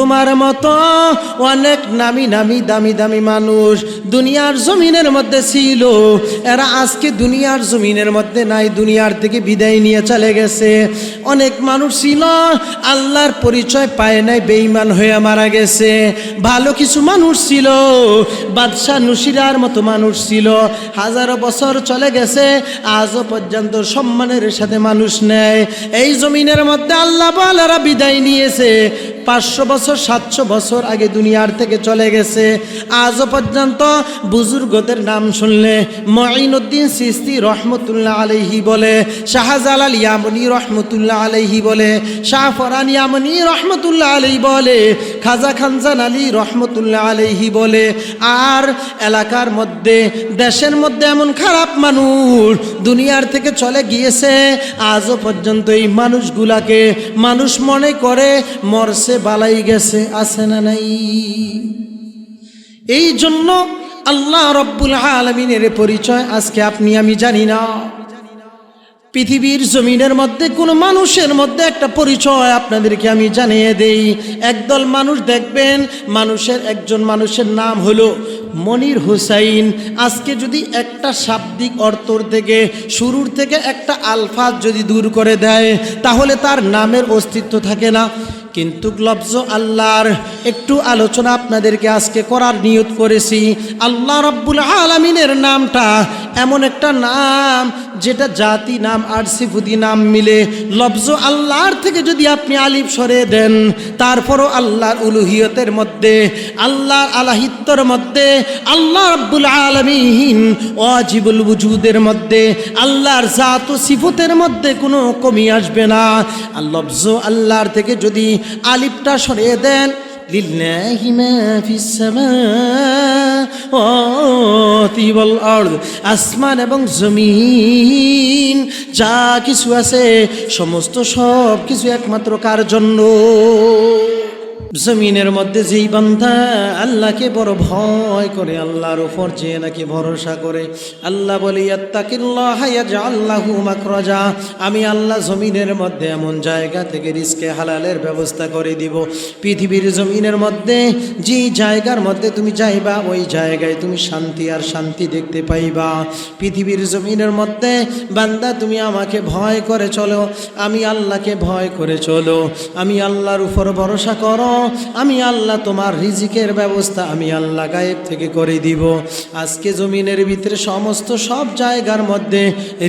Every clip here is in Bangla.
তোমার মতো অনেক নামি নামি দামি দামি মানুষ দুনিয়ার জমিনের মধ্যে ছিল, এরা আজকে দুনিয়ার জমিনের মধ্যে নাই, দুনিয়ার থেকে বিদায় নিয়ে চলে গেছে। অনেক মানুষ ছিল আল্লাহর পরিচয় পায় নাই, বেঈমান হয়ে মারা গেছে। ভালো কিছু মানুষ ছিল, বাদশাহ নুসিরার মতো মানুষ ছিল, হাজারো বছর চলে গেছে, আজও পর্যন্ত সম্মানের সাথে মানুষ নেয়। এই জমিনের মধ্যে আল্লাহ ওয়ালারা বিদায় নিয়েছে, 500 বছর 700 বছর আগে দুনিয়ার থেকে চলে গেছে। আজও পর্যন্ত বুজুর্গদের নাম শুনলে মুঈনুদ্দিন চিশতি রহমতুল্লাহ আলাইহি বলে, শাহজালাল ইয়ামানি রহমতুল্লাহ আলাইহি বলে, শাহ ফরান ইয়ামানি রহমতুল্লাহ আলাইহি বলে, খাজা খানজান আলী রহমতুল্লাহ আলাইহি বলে। আর এলাকার মধ্যে দেশের মধ্যে এমন খারাপ মানুষ দুনিয়ার থেকে চলে গিয়েছে, আজও পর্যন্ত এই মানুষগুলাকে মানুষ মনে করে মরছে বালাই গেছে, আছে না নাই? এই জন্য আল্লাহ রব্বুল আলামিনের পরিচয় আজকে আপনি আমি জানি না। পৃথিবীর জমিনের মধ্যে কোনো মানুষের মধ্যে একটা পরিচয় আপনাদেরকে আমি জানিয়ে দেই। একদল মানুষ দেখবেন, একজন মানুষের নাম হলো মনির হুসাইন। আজকে যদি একটা শাব্দিক অর্থ থেকে শুরুর থেকে একটা আলফাজ যদি দূর করে দেয়, তাহলে তার নামের অস্তিত্ব থাকে না। কিন্তু লফজ আল্লাহর একটু আলোচনা আপনাদেরকে আজকে করার নিয়ত করেছি। আল্লাহ রাব্বুল আলামিনের নামটা এমন একটা নাম যেটা জাতি নাম আর সিফতি নাম মিলে। লফজ আল্লাহর থেকে যদি আপনি আলিফ সরিয়ে দেন, তারপরও আল্লাহর উলুহিয়তের মধ্যে, আল্লাহর আলাহিত্যর মধ্যে, আল্লাহ রাব্বুল আলামিন ওয়াজিবুল ওজুদের মধ্যে, আল্লাহর জাত ও সিফতের মধ্যে কোনো কমি আসবে না। আর লফজ আল্লাহর থেকে যদি আলিফটা সরিয়ে দেন, লিল্লাহি মা ফিস সামাওয়াতি ওয়াল আরদ, আসমান এবং জমিন যা কিছু আছে সমস্ত সব কিছু একমাত্র কার জন্য? জমিনের মধ্যে যেই বান্দা আল্লাহকে বড় ভয় করে, আল্লাহর উপর যে নাকি ভরসা করে, আল্লাহ বলে ইয়াত্তাকিল্লাহা ইয়াজআল লাহু মাখরাজা, আমি আল্লাহ জমিনের মধ্যে এমন জায়গা থেকে রিজকে হালালের ব্যবস্থা করে দিব। পৃথিবীর জমিনের মধ্যে যেই জায়গার মধ্যে তুমি যাইবা, ওই জায়গায় তুমি শান্তি আর শান্তি দেখতে পাইবা। পৃথিবীর জমিনের মধ্যে বান্দা তুমি আমাকে ভয় করে চলো, আমি আল্লাহকে ভয় করে চলো, আমি আল্লাহর উপর ভরসা করো, আমি আল্লাহ তোমার রিজিকের ব্যবস্থা আমি আল্লাহ গায়েব থেকে করে দিব। আজকে জমিনের ভিতরে সমস্ত সব জায়গার মধ্যে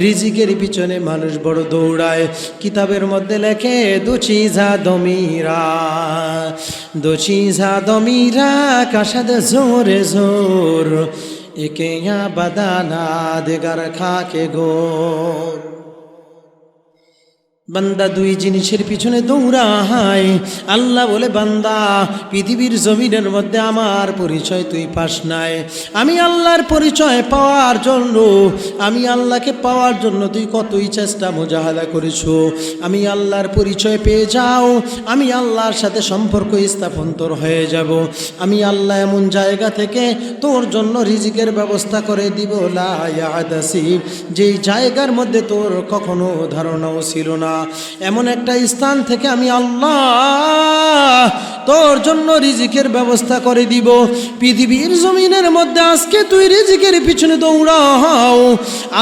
রিজিকের পিছনে মানুষ বড় দৌড়ায়। কিতাবের মধ্যে লেখে দো চিজা দমিরা কাশাদ জোরে জোর একে বাদানা দেগার খাকে গোর। বান্দা দুই জিনিসের পিছনে দৌড়ায়। আল্লাহ বলে, বান্দা পৃথিবীর জমিনের মধ্যে আমার পরিচয় তুই পাস নাই। আমি আল্লাহর পরিচয় পাওয়ার জন্য, আমি আল্লাহকে পাওয়ার জন্য তুই কতই চেষ্টা মুজাহাদা করেছো। আমি আল্লাহর পরিচয় পেয়ে যাও, আমি আল্লাহর সাথে সম্পর্ক স্থাপন তোর হয়ে যাব। আমি আল্লাহ এমন জায়গা থেকে তোর জন্য রিজিকের ব্যবস্থা করে দিব, লা ইয়াদাসিব, যেই জায়গার মধ্যে তোর কখনো ধারণাও ছিল না। এমন একটা স্থান থেকে আমি আল্লাহ তোর জন্য রিজিকের ব্যবস্থা করে দিব। পৃথিবীর জমিনের মধ্যে আজকে তুই রিজিকের পিছনে দৌড়াও,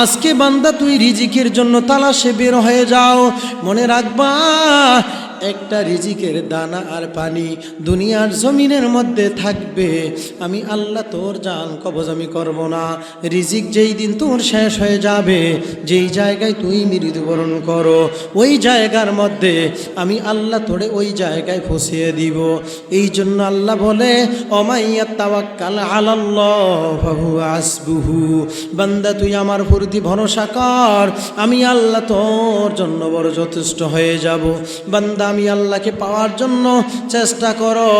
আজকে বান্দা তুই রিজিকের জন্য তালাশে বের হয়ে যাও। মনে রাখবা, একটা রিজিকের দানা আর পানি দুনিয়ার জমিনের মধ্যে থাকবে, আমি আল্লাহ তোর জান কবজ আমি করব না। রিজিক যেই দিন তোর শেষ হয়ে যাবে, যেই জায়গায় তুই মৃত্যুবরণ করো, ওই জায়গার মধ্যে আমি আল্লাহ তোরে ওই জায়গায় ফসিয়ে দিব। এই জন্য আল্লাহ বলে, ওমাইয়া তাওয়াক্কাল আলাল্লাহ ফাহুয়া হাসবুহু, বান্দা তুই আমার প্রতি ভরসা কর, আমি আল্লাহ তোর জন্য বড় যথেষ্ট হয়ে যাব। বান্দা আমি আল্লাহকে পাওয়ার জন্য চেষ্টা করো,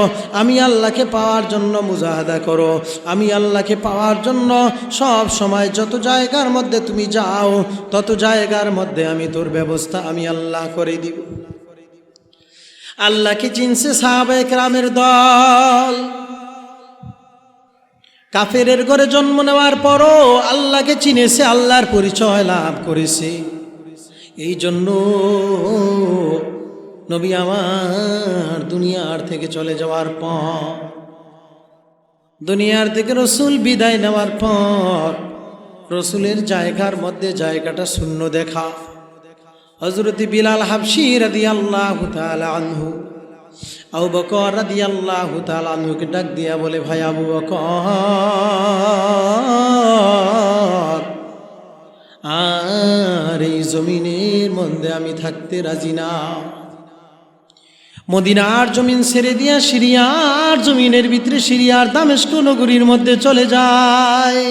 আমি আল্লাহকে পাওয়ার জন্য মুজাহাদা করো, আমি আল্লাহকে পাওয়ার জন্য সব সময় যত জায়গার মধ্যে তুমি যাও, তত জায়গার মধ্যে আমি তোর ব্যবস্থা আমি আল্লাহ করে দিব। আল্লাহকে চিনছে সাহাবায়ে কেরামের দল, কাফেরের ঘরে জন্ম নেওয়ার পরও আল্লাহকে চিনেছে, আল্লাহর পরিচয় লাভ করেছে। এই জন্য নবী আমার দুনিয়ার থেকে চলে যাওয়ার পর, দুনিয়ার থেকে রসুল বিদায় নেওয়ার পর রসুলের জায়গার মধ্যে জায়গাটা শূন্য দেখা। হযরত বিলাল হাবশী রাদিয়াল্লাহু তাআলা আনহু আবু বকর রাদিয়াল্লাহু তাআলা আনহুকে ডাক দিয়া বলে, ভাই আবু বকর, আর এই জমিনের মধ্যে আমি থাকতে রাজি না। মদিনার জমিন ছেড়ে দিয়া সিরিয়ার জমিনের ভিতরে, সিরিয়ার দামেস্ক নগরীর মধ্যে চলে যায়।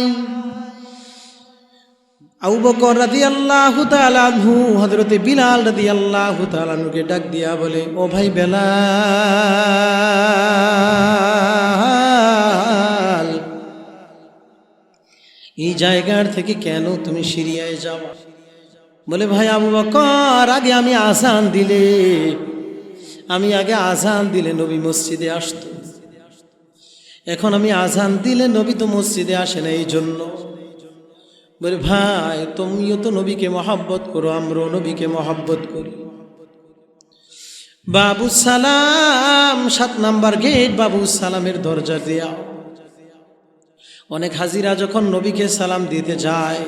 আবু বকর রাদিয়াল্লাহু তাআলা আনহু হযরতে বিলাল রাদিয়াল্লাহু তাআলা আনহুকে ডাক দিয়া বলে, ও ভাই বেলাল, এই জায়গার থেকে কেন তুমি সিরিয়ায় যাও? বলে, ভাই আবু বকর, আগে আমি আজান দিলে নবী মসজিদে আসতো, এখন আমি আজান দিলে নবী তো মসজিদে আসে না, এই জন্য। বলে, ভাই তুমিও তো নবীকে মহব্বত করো, আমরাও নবীকে মহব্বত করি। বাবু সালাম 7 নাম্বার গেট, বাবু সালামের দরজা দেয়া। অনেক হাজিরা যখন নবীকে সালাম দিতে যায়,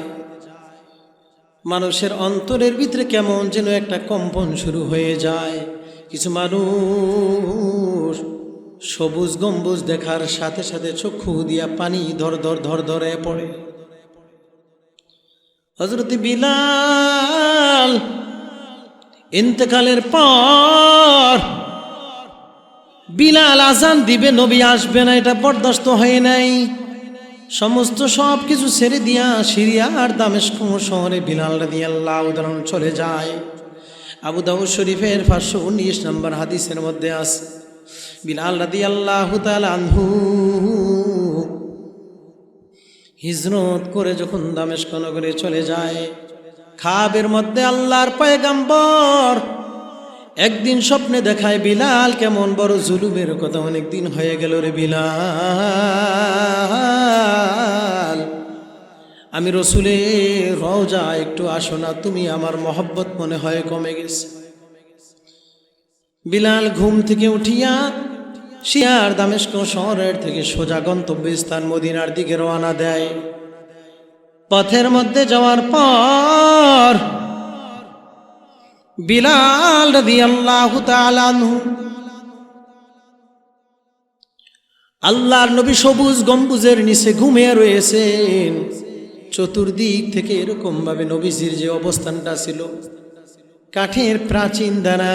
মানুষের অন্তরের ভিতরে কেমন যেন একটা কম্পন শুরু হয়ে যায়। কিছু মানুষ সবুজ গম্বুজ দেখার সাথে সাথে চক্ষু দিয়া পানি ধর ধরে পড়ে। হযরত বিলাল ইন্তেকালের পর বিলাল আজান দিবে, নবী আসবে না, এটা বরদাস্ত হয় নাই। সমস্ত সব কিছু ছেড়ে দিয়া সিরিয়ার দামেস্ক শহরে বিলাল রাদিয়াল্লাহু তাআলা চলে যায়। আবু দাউদ শরীফের 519 নম্বর হাদিসের মধ্যে আছে, বিলাল রাদিয়াল্লাহু তাআলা আনহু হিজরত করে যখন দামেস্ক নগরে চলে যায়, খাবের মধ্যে আল্লাহর পয়গম্বর একদিন স্বপ্নে দেখায়, বিলাল কেমন বড় জুলুমের কথা, অনেক দিন হয়ে গেল রে বিলাল, আমি রসুলের রওজা একটু আসো না, তুমি আমার মহব্বত মনে হয় কমে গেছে। বিলাল ঘুম থেকে উঠিয়া সিরিয়ার দামেস্ক শহরের থেকে সোজা গন্তব্যস্থান মদিনার দিকে রওনা দেয়। পথের মধ্যে যাওয়ার পর বিলাল রাদিয়াল্লাহু তাআলা আনহু, আল্লাহর নবী সবুজ গম্বুজের নিচে ঘুমিয়ে রয়েছেন। চতুর্দিক থেকে এরকম ভাবে নবীজির যে অবস্থানটা ছিল, কাঠের প্রাচীন দ্বারা,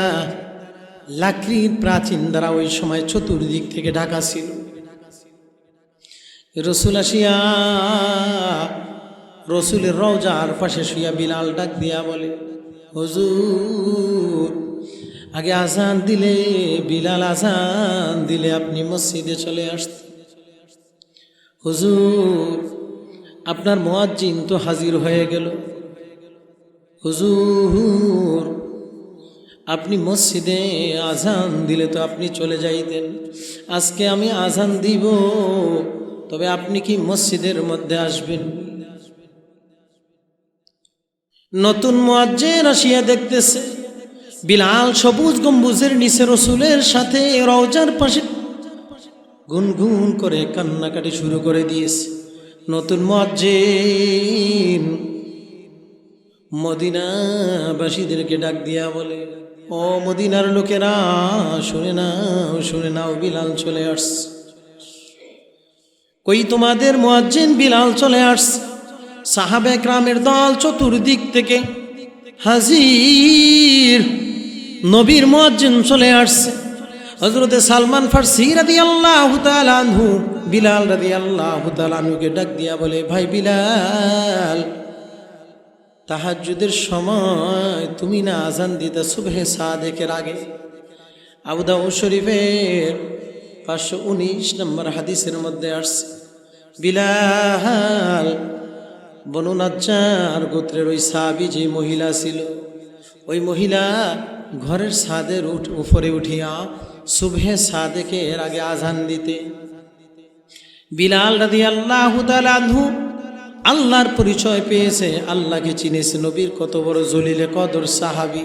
লাকড়ির প্রাচীন দ্বারা ওই সময় চতুর্দিক থেকে ঢাকা ছিল। রসুল আসিয়া রসুলের রওজার পাশে শুইয়া বিলাল ডাক দিয়া বলে, হুজুর, আগে আজান দিলে, বিলাল আজান দিলে আপনি মসজিদে চলে আসতেন। হুজুর, আপনার মুয়াজ্জিন তো হাজির হয়ে গেল। হুজুর, আপনি মসজিদে আজান দিলে তো আপনি চলে যাইতেন, আজকে আমি আজান দিব, তবে আপনি কি মসজিদের মধ্যে আসবেন? নতুন মুয়াজ্জিন আসিয়া দেখতেছে বিলাল সবুজ গম্বুজের নিচে রসুলের সাথে রওজার পাশে গুনগুন করে কান্নাকাটি শুরু করে দিয়েছে। নতুন মুয়াজ্জিন মদিনাবাসীদেরকে ডাক দিয়া বলে, ও মদিনার লোকেরা, শুনে নাও, বিলাল চলে আসছে। কই তোমাদের মুয়াজ্জিন বিলাল চলে আসছে। সাহাবে একরামের দল চতুর্দিক থেকে হাজির, নবীর মুয়াজ্জিন চলে আসছে। হযরতে সালমান ফারসি রাদিয়াল্লাহু তাআলা আনহু বিলাল রাদিয়াল্লাহু তাআলা আনহুকে ডাক দিয়া বলে, ভাই বিলাল, তাহাজ্জুদের সময় তুমি না আজান দিতে সুবহে সাদেকের আগে? আবু দাউদ শরীফের 519 নম্বর হাদিসের মধ্যে আসছে, বিলাল বনু নাজ্জার গোত্রের ওই সাহাবী যে মহিলা ছিল, ওই মহিলা ঘরের ছাদের উপরে উঠিয়া সুবহে সাদেকের আগে আজান দিতে। বিলাল রাদিয়াল্লাহু তাআলা আনহু আল্লাহর পরিচয় পেয়েছে, আল্লাহকে চিনেছে, নবীর কত বড় জলিলে কদর সাহাবী।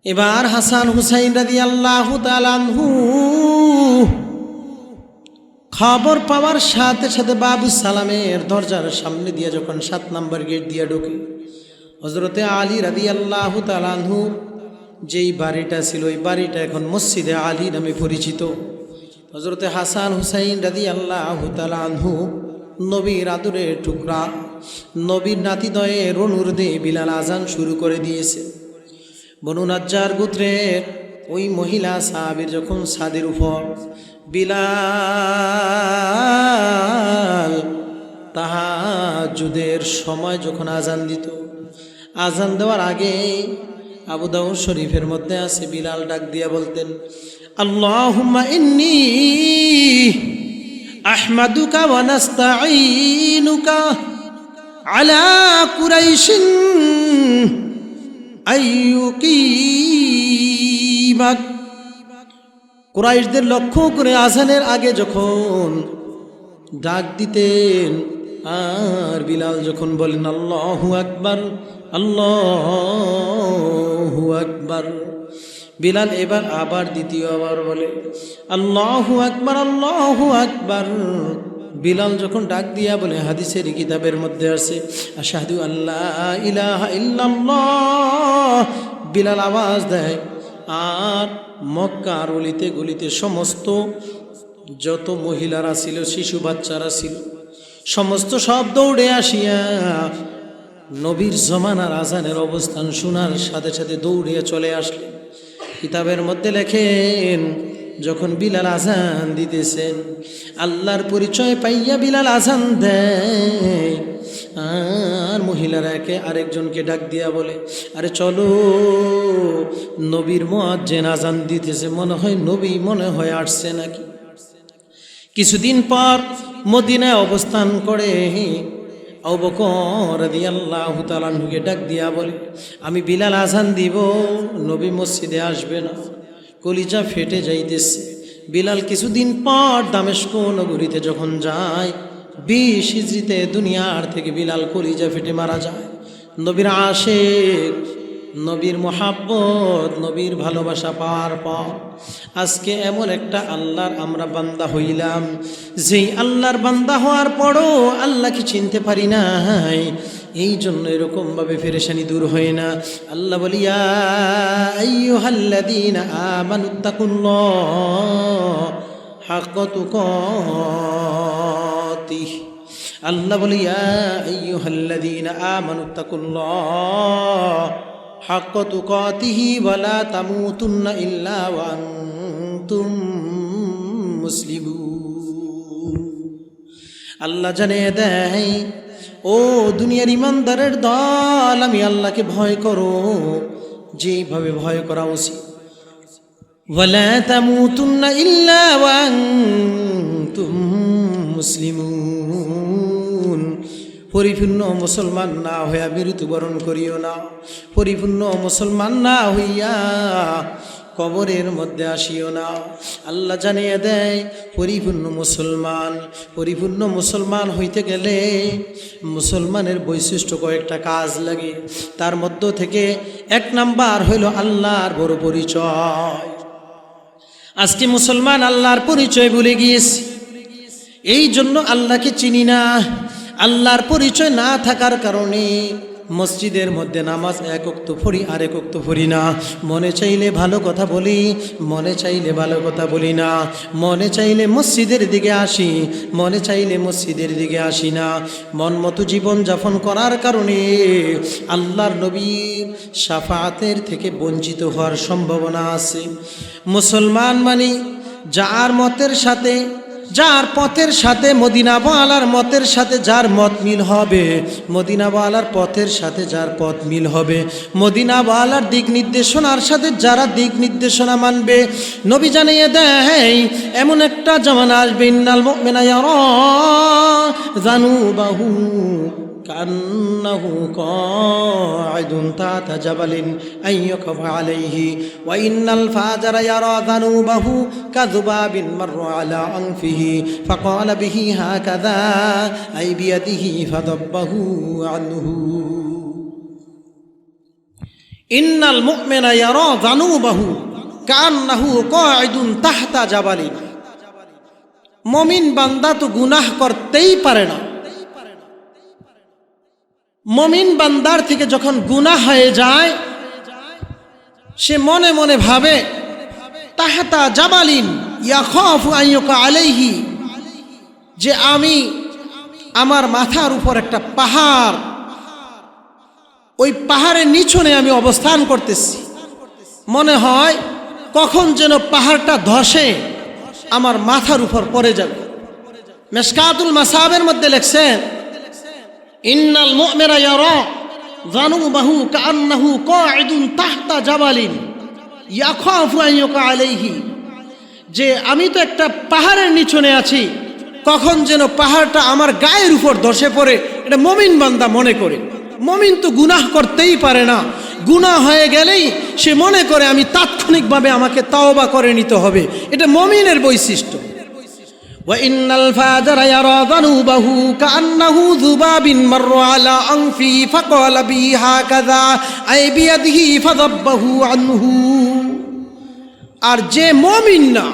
এবার হাসান হুসাইন রাদিয়াল্লাহু তাআলা আনহু খবর পাওয়ার সাথে সাথে বাবু সালামের দরজার সামনে দিয়ে যখন 7 নম্বর গেট দিয়ে ঢোকে, হযরতে আলী রাদিয়াল্লাহু তাআলা আনহু যেই বাড়িটা ছিল ওই বাড়িটা এখন মসজিদে আলী নামে পরিচিত। হযরতে হাসান হুসাইন রাদিয়াল্লাহু তাআলা আনহু নবীর আদরের টুকরা, নবীর নাতিদয়ের অনুরোধে বিলাল আজান শুরু করে দিয়েছে। বনু নাজ্জার গোত্রের ওই মহিলা সাহাবীর যখন ছাদের উপর বিলাল তাহাজ্জুদের সময় যখন আজান দিত, আজান দেওয়ার আগে আবু দাউদ শরীফের মধ্যে আছে বিলাল ডাক দিয়া বলতেন, আল্লাহুম্মা ইন্নী আহমাদুকা ওয়া নাস্তাঈনুকা আলা কুরাইশিন আইয়ুকিমাক। কুরাইশদের লক্ষ্য করে আজানের আগে যখন ডাক দিতেন আর বিলাল যখন বলেন আল্লাহু আকবার আল্লাহু আকবার, বিলাল এবার আবার দ্বিতীয়বার বলে আল্লাহু আকবার আল্লাহু আকবার। বিলাল যখন ডাক দিয়া বলে, হাদিসের কিতাবের মধ্যে আছে আশহাদু আল্লা ইলাহা ইল্লাল্লাহ, বিলাল আওয়াজ দেয় আর মক্কার অলিতে গলিতে সমস্ত যত মহিলারা ছিল, শিশু বাচ্চারা ছিল, সমস্ত সব দৌড়ে আসিয়া নবীর জমানার আজানের অবস্থান শোনার সাথে সাথে দৌড়িয়ে চলে আসলেন। কিতাবের মধ্যে লেখেন যখন বিলাল আজান দিতেছেন আল্লাহর পরিচয় পাইয়া বিলাল আজান দেয় আর মহিলারা একে আরেকজনকে ডাক দিয়া বলে, আরে চলো নবীর মুয়াজ্জিন আজান দিতেছে, মনে হয় নবী মনে হয় আসছে নাকি। কিছুদিন পর মদিনায় অবস্থান করে আবু বকর রাদিয়াল্লাহু তাআলা আনহুকে ডাক দিয়া বলে, আমি বিলাল আজান দিব, নবী মসজিদে আসবে না। কলিজা ফেটে যাইতেছে। বিলাল কিছুদিন পর দামেস্ক নগরীতে যখন যায়, 20 হিজরিতে দুনিয়ার থেকে বিলাল কলিজা ফেটে মারা যায়। নবীর আশিক, নবীর মোহাব্বত, নবীর ভালোবাসা পাওয়ার পর আজকে এমন একটা আল্লাহর আমরা বান্দা হইলাম, যেই আল্লাহর বান্দা হওয়ার পরও আল্লাহকে চিনতে পারি নাই। এই জন্য এরকমভাবে পেরেশানি দূর হয় না। আল্লাহ বলি ইয়া আইয়ুহাল্লাযীনা আমানুত্তাকুল্লাহ হাক্কা তুকাতিহ। আল্লাহ বলি ইয়া আইয়ুহাল্লাযীনা আমানুত্তাকুল্লাহ হাক্কা তুকাতিহি ওয়া লা তামুতুন্না ইল্লা ওয়া আনতুম মুসলিমুন। আল্লাহ জানিয়ে দেয়, ও দুনিয়ার ইমানদারের দল, আমি আল্লাহকে ভয় করো যেভাবে ভয় করা উচিত। ওয়া লা তামুতুন্না ইল্লা ওয়া আনতুম মুসলিমুন। পরিপূর্ণ মুসলমান না হইয়া মৃত্যুবরণ করিও না, পরিপূর্ণ মুসলমান না হইয়া কবরের মধ্যে আসিও না। আল্লাহ জানিয়ে দেয় পরিপূর্ণ মুসলমান হইতে গেলে মুসলমানের বৈশিষ্ট্য কয়েকটা কাজ লাগে। তার মধ্য থেকে 1 নাম্বার হইল আল্লাহর বড় পরিচয়। আজকে মুসলমান আল্লাহর পরিচয় ভুলে গিয়েছি, এই জন্য আল্লাহকে চিনি না। আল্লাহর পরিচয় না থাকার কারণে মসজিদের মধ্যে নামাজ 1 ওয়াক্ত পড়ি আর 1 ওয়াক্ত পড়ি না। মনে চাইলে ভালো কথা বলি, মনে চাইলে ভালো কথা বলি না। মনে চাইলে মসজিদের দিকে আসি, মনে চাইলে মসজিদের দিকে আসি না। মন মতো জীবন যাপন করার কারণে আল্লাহর নবীর শাফাআতের থেকে বঞ্চিত হওয়ার সম্ভাবনা আছে। মুসলমান মানে যার মতের সাথে, যার পথের সাথে মদিনাওয়ালার মতের সাথে যার মত মিল হবে, মদিনাওয়ালার পথের সাথে যার পথ মিল হবে, মদিনাওয়ালার দিক নির্দেশনার সাথে যারা দিক নির্দেশনা মানবে। নবী জানিয়ে দেয় এমন একটা জামানা আসবে, ইন্নাল মুমিনা ইয়ারা যানুবাহু কান্নাহু কাঈদুন তাতা জাবালিন আইয়াকফা আলাইহি ওয়া ইন্নাল ফাজরা ইয়ারা যানুবাহু কাযুবাবিন মাররা আলা আনফিহি ফাকালা বিহি হাকাযা আই বিয়াদিহি ফাদাব্বাহু আনহু। ইন্নাল মুমিনা ইয়ারা যানুবাহু কান্নাহু কাঈদুন তাহতা জাবালিন। মুমিন বান্দা তো গুনাহ করতেই পারে না। মুমিন বান্দার থেকে যখন গুনাহ হয়ে যায় সে মনে মনে ভাবে তাহতা জাবালিন ইয়াখাফু আন ইয়াকা আলাইহি, যে আমি আমার মাথার উপর একটা পাহাড়, ওই পাহাড়ের নিচনে আমি অবস্থান করতেছি, মনে হয় কখন যেন পাহাড়টা ধসে আমার মাথার উপর পড়ে যাবে। মিশকাতুল মাসাবের মধ্যে লেখছেন ইন্নাল মুমিনা ইয়ারা যানুবাহু কান্নাহু কাঈদুন তাহতা জাবালিন ইয়াখাফু আন ইয়াকা আলাইহি, যে আমি তো একটা পাহাড়ের নিচনে আছি, কখন যেন পাহাড়টা আমার গায়ের উপর ধসে পড়ে, এটা মুমিন বান্দা মনে করে। মুমিন তো গুনাহ করতেই পারে না, গুনাহ হয়ে গেলেই সে মনে করে আমি তাৎক্ষণিকভাবে আমাকে তাওবা করে নিতে হবে, এটা মুমিনের বৈশিষ্ট্য। ওয়া ইন্নাল ফাজরা ইয়ারা যানুবাহু কান্নাহু যুবাবিন মাররা আলা আনফি ফাকালা বি হাকাযা আই বিয়াদিহি ফাযাব্বাহু আনহু। আর যে মুমিন না,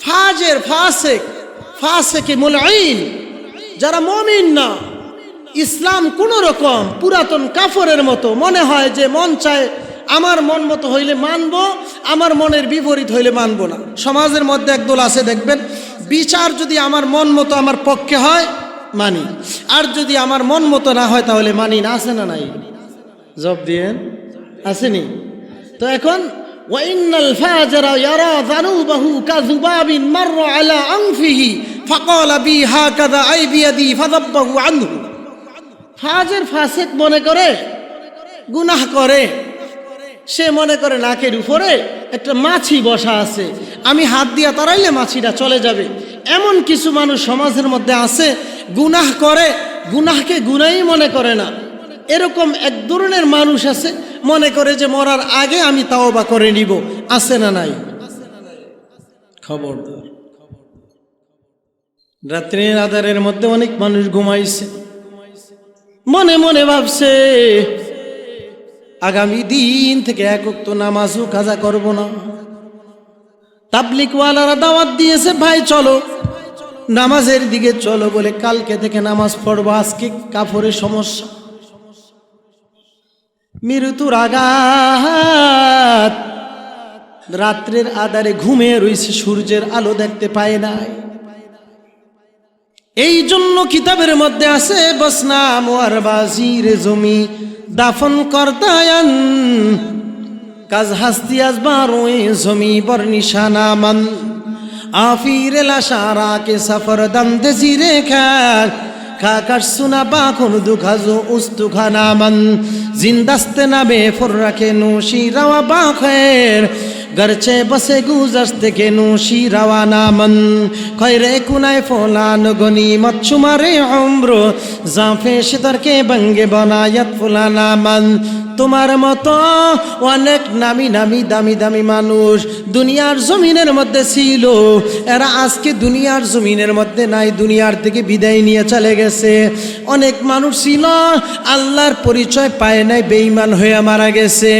ফাজের ফাসিক, ফাসিকে মুলঈন, যারা মুমিন না, ইসলাম কোন রকম পুরাতন কাফরের মতো মনে হয় যে মন চায় আমার মন মতো হইলে মানব, আমার মনের বিপরীত হইলে মানব না। সমাজের মধ্যে একদল আছে দেখবেন, বিচার যদি আমার মন মতো আমার পক্ষে হয় মানি, আর যদি আমার মন মতো না হয় তাহলে মানি না। আছে না নাই? জবাব দিয়েন, আসেনি? তো এখন ওয়া ইন্নাল ফাজরা ইয়ারা যানুবাহু কাযুবাবিন মাররা আলা আনফিহি ফাকালা বি হাকাযা আই বিয়াদি ফাযাব্বাহু আনহু। ফাজের ফাসিক মনে করে গুনাহ করে, সে মনে করে নাকের উপরে একটা মাছি বসা আছে, আমি হাত দিয়া তাড়াইলে মাছিটা চলে যাবে। এমন কিছু মানুষ সমাজের মধ্যে আছে, গুনাহ করে, গুনাহকে গুনাহই মনে করে না। এরকম এক ধরনের মানুষ আছে, মনে করে যে মরার আগে আমি তাওবা করে নিব। আছে না নাই? খবরদার। রাত্রির আঁধারের মধ্যে অনেক মানুষ ঘুমাইছে, মনে মনে ভাবছে আগামী দিন থেকে এক ওয়াক্ত নামাজও কাজা করব না। তাবলিগওয়ালারা দাওয়াত দিয়েছে, ভাই চলো নামাজের দিকে চলো, বলে কালকে থেকে নামাজ পড়বো, আজকে কাফরের সমস্যা। মৃত্যুর আঘাত, রাত্রের আধারে ঘুমিয়ে রয়েছে, সূর্যের আলো দেখতে পায় নাই। এই জন্য কিতাবের মধ্যে আছে বসনা মোয়ার বাজির জমি দাফন করতায়ান কাজ হাস্তি আসবার ওই জমি বর নিশানা মান আফিরে লাশারা কে সফর দন্দে জিরে খাক খাকার সুনা বাখন দুখাজো উস্তুখানা মান জিন্দাস্তে নাবে ফর রাখে নোশি রাওয়া বাখের গরচে বসে গুজরতে के नूशी रवाना मन खैरे कुनाय फलान गनीमत शुमारे उम्र जाफे शितर के बंगे बनायत फलाना मन। তোমার মতো অনেক নামি নামি দামি দামি মানুষ দুনিয়ার জমিনের মধ্যে ছিল, এরা আজকে দুনিয়ার জমিনের মধ্যে নাই, দুনিয়ার থেকে বিদায় নিয়ে চলে গেছে। অনেক মানুষ ছিল আল্লাহর পরিচয় পায় নাই, বেঈমান হয়ে মারা গেছে।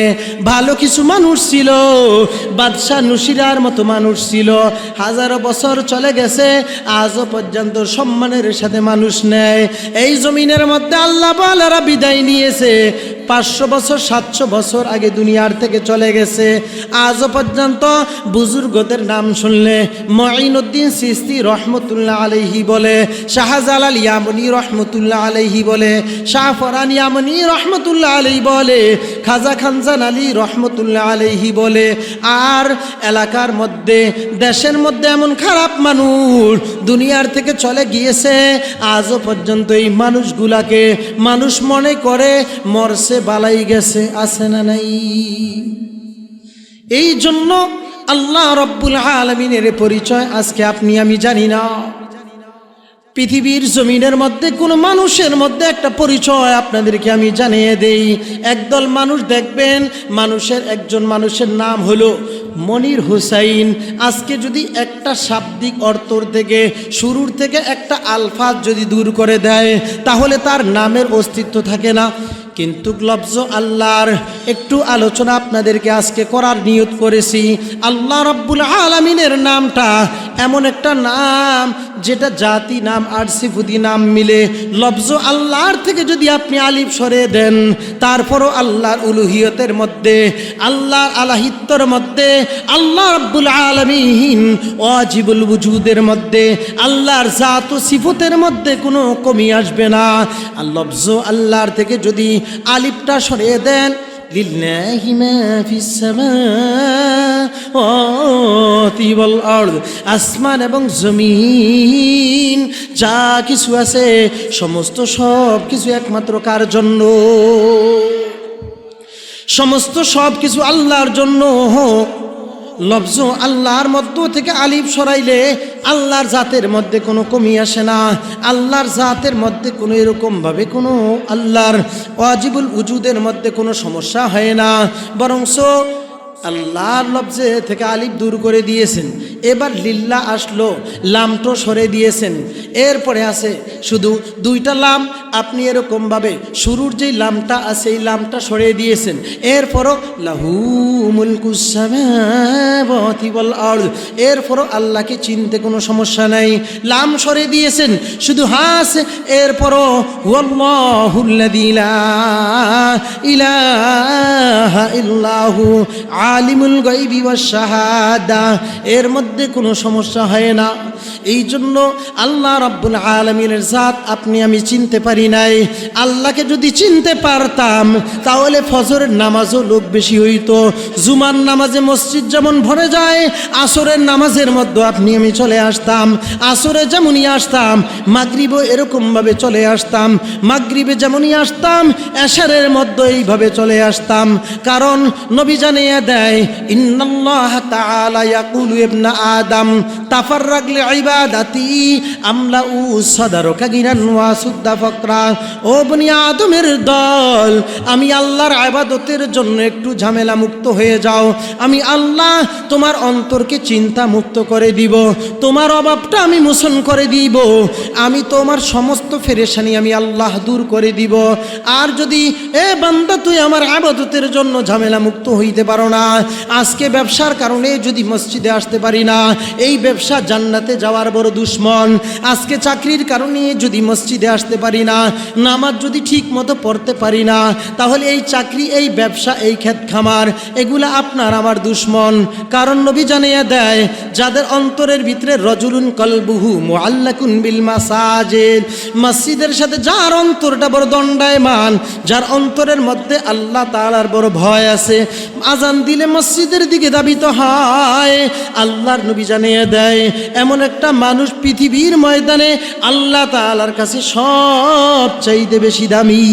ভালো কিছু মানুষ ছিল, বাদশাহ নুসিরার মতো মানুষ ছিল, হাজারো বছর চলে গেছে, আজও পর্যন্ত সম্মানের সাথে মানুষ নেয়। এই জমিনের মধ্যে আল্লাহ ওয়ালারা বিদায় নিয়েছে, 500 বছর 700 বছর আগে দুনিয়ার থেকে চলে গেছে। আজও পর্যন্ত বুজুর্গদের নাম শুনলে মুঈনুদ্দিন চিশতি রহমতুল্লাহ আলাইহি বলে, শাহজালাল ইয়ামনি রহমতুল্লাহ আলাইহি বলে, শাহ ফরান ইয়ামনি রহমতুল্লাহ আলাইহি বলে, খাজা খানজান আলী রহমতুল্লাহ আলাইহি বলে। আর এলাকার মধ্যে দেশের মধ্যে এমন খারাপ মানুষ দুনিয়ার থেকে চলে গিয়েছে, আজও পর্যন্ত এই মানুষগুলাকে মানুষ মনে করে মরছে বালাই গেছে। আছে না নাই? এই জন্য আল্লাহ রব্বুল আলামিনের পরিচয় আজকে আপনি আমি জানি না। পৃথিবীর জমিনের মধ্যে কোনো মানুষের মধ্যে একটা পরিচয় আপনাদেরকে আমি জানিয়ে দেই। একদল মানুষ দেখবেন, মানুষের একজন মানুষের নাম হলো মনির হুসাইন। আজকে যদি একটা শাব্দিক অর্থ থেকে শুরুর থেকে একটা আলফাজ যদি দূর করে দেয় তাহলে তার নামের অস্তিত্ব থাকে না। কিন্তু লফজ আল্লাহর একটু আলোচনা আপনাদেরকে আজকে করার নিয়ত করেছি। আল্লাহ রাব্বুল আলামিনের নামটা এমন একটা নাম যেটা জাতি নাম আর সিফতি নাম মিলে। লফজ আল্লাহর থেকে যদি আপনি আলিফ সরে দেন, তারপরও আল্লাহর উলুহিয়তের মধ্যে, আল্লাহর আলাহিত্যর মধ্যে, আল্লাহ রাব্বুল আলামিন ওয়াজিবুল ওয়ুজুদের মধ্যে, আল্লাহর জাত ও সিফতের মধ্যে কোনো কমি আসবে না। আর লফজ আল্লাহর থেকে যদি আলিফটা সরিয়ে দেন, লিল্লাহি মা ফিস সামাওয়াতি ওয়াল আরদ, আসমান এবং জমিন যা কিছু আছে সমস্ত সব কিছু একমাত্র কার জন্য? সমস্ত সব কিছু আল্লাহর জন্য। লফজ আল্লাহর মধ্য থেকে আলিফ সরাইলে আল্লাহর জাতের মধ্যে কোনো কমি আসে না। আল্লাহর জাতের মধ্যে কোনো এরকমভাবে কোনো আল্লাহর ওয়াজিবুল ওয়ুজুদের মধ্যে কোনো সমস্যা হয় না, বরংস আল্লাহর লফজে থেকে আলিফ দূর করে দিয়েছেন। এবার লিল্লাহ আসলো, লামটো সরে দিয়েছেন। এরপরে আছে শুধু দুইটা লাম, আপনি এরকমভাবে শুরুর যেই লামটা আছে এই লামটা সরিয়ে দিয়েছেন। এরপরও লাহু মুলকুস সামাওয়াতি ওয়াল আরদ, এরপরও আল্লাহকে চিনতে কোনো সমস্যা নাই। লাম সরিয়ে দিয়েছেন, শুধু হাস। এরপরও হুয়াল্লাহুল্লাযী লা ইলাহা ইল্লাহু আলিমুল গায়বি ওয়াশ শাহাদা, এর মধ্যে কোনো সমস্যা হয় না। এই জন্য আল্লাহ রাব্বুল আলামিনের জাত আপনি আমি চিনতে পারি নাই। আল্লাহকে যদি চিনতে পারতাম তাহলে ফজরের নামাজও লোক বেশি হইতো, জুমার নামাজে মসজিদ যেমন ভরে যায়, আসরের নামাজের মধ্যে আপনি আমি চলে আসতাম। আসরে যেমনই আসতাম, মাগরিবও এরকমভাবে চলে আসতাম। মাগরিবে যেমনই আসতাম, এশারের মধ্যে এইভাবে চলে আসতাম। কারণ নবী জানিয়ে দেয়, ইন্নাল্লাহ তাআলা ইয়াকুলু ইবনা আদম তাফাররাগ লিইবাদাতি আমলাউ সাদরকা গিনান ওয়া সুদ্দা ফাকরা। ও বনি আদমের দল, আমি আল্লাহর ইবাদতের জন্য একটু ঝামেলা মুক্ত হয়ে যাও, আমি আল্লাহ তোমার অন্তরকে চিন্তা মুক্ত করে দিব, তোমার অভাবটা আমি মোচন করে দিব, আমি তোমার সমস্ত পেরেশানি আমি আল্লাহ দূর করে দিব। আর যদি এ বান্দা তুই আমার ইবাদতের জন্য ঝামেলা মুক্ত হইতে পারো না, আজকে ব্যবসার কারণে যদি মসজিদে আসতে পারি না, এই ব্যবসা জান্নাতে যাওয়ার বড় দুশ্মন। আজকে চাকরির কারণে যদি মসজিদে আসতে পারি না, নামাজ যদি ঠিক মতো পড়তে পারি না, তাহলে এই চাকরি, এই ব্যবসা, এই ক্ষেত খামার এগুলা আপনার আমার দুশ্মন। কারণ নবী জানিয়ে দেয়, যাদের অন্তরের ভিতরে রজুলুন কলবুহু মুআল্লাকুন বিল মাসাজিদ, মসজিদের সাথে যার অন্তরটা বড় দণ্ডায়মান, যার অন্তরের মধ্যে আল্লাহ তাআলার বড় ভয় আছে, আজান দিলে মসজিদের দিকে ধাবিত হয়। আল্লাহর নবী জানিয়ে দেয়, এমন একটা মানুষ পৃথিবীর ময়দানে আল্লাহ তাআলার কাছে সবচাইতে বেশি দামি।